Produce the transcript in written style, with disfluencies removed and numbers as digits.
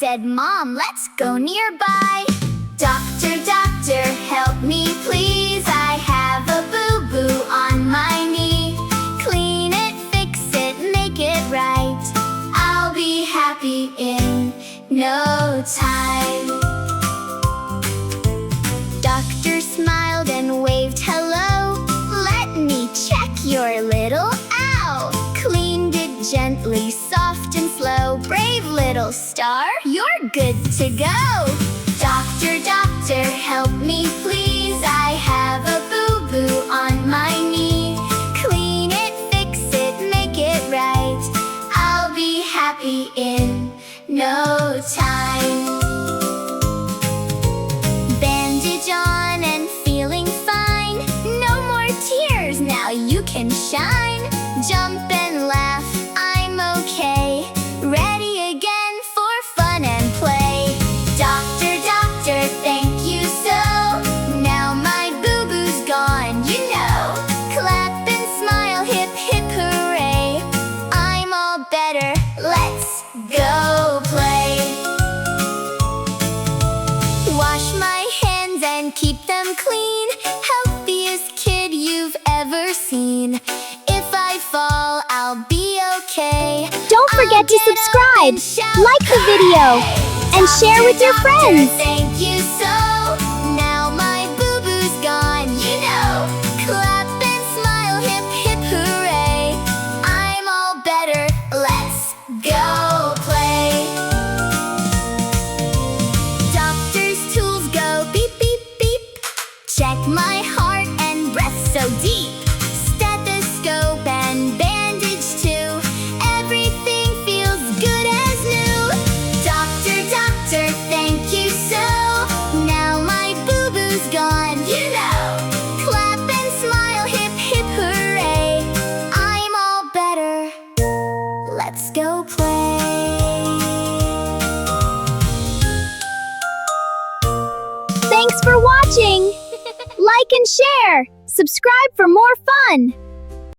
said, "Mom, let's go nearby." "Doctor, doctor, help me please. I have a boo-boo on my knee. Clean it, fix it, make it right. I'll be happy in no time." Doctor smiled and waved hello. "Let me check your little ow." Cleaned it gently, soft and slow. "Brave little star, you're good to go." "Doctor, doctor, help me please. I have a boo-boo on my knee. Clean it, fix it, make it right. I'll be happy in no time." Bandage on and feeling fine. No more tears, now you can shine. Jump and laugh, I'm okay. Ready again for fun and play. "Doctor, doctor, thank you so. Now my boo-boo's gone, you know. Clap and smile, hip hip hooray. I'm all better, let's go play." Wash my hands and keep them clean. Healthiest kid you've ever seen. If I fall, I'll be okay. Don't forget to subscribe, like the video, and share with your friends. Thank you so. Now my boo-boo's gone, you know. Clap and smile, hip hip hooray. I'm all better, let's go play. Doctor's tools go beep beep beep. Check my heart and breath so deep. Stethoscope and bandage too. Everything feels good as new. Doctor, doctor, thank you so. Now my boo-boo's gone, you know. Clap and smile, hip hip hooray. I'm all better, let's go play. Thanks for watching! Like and share! Subscribe for more fun!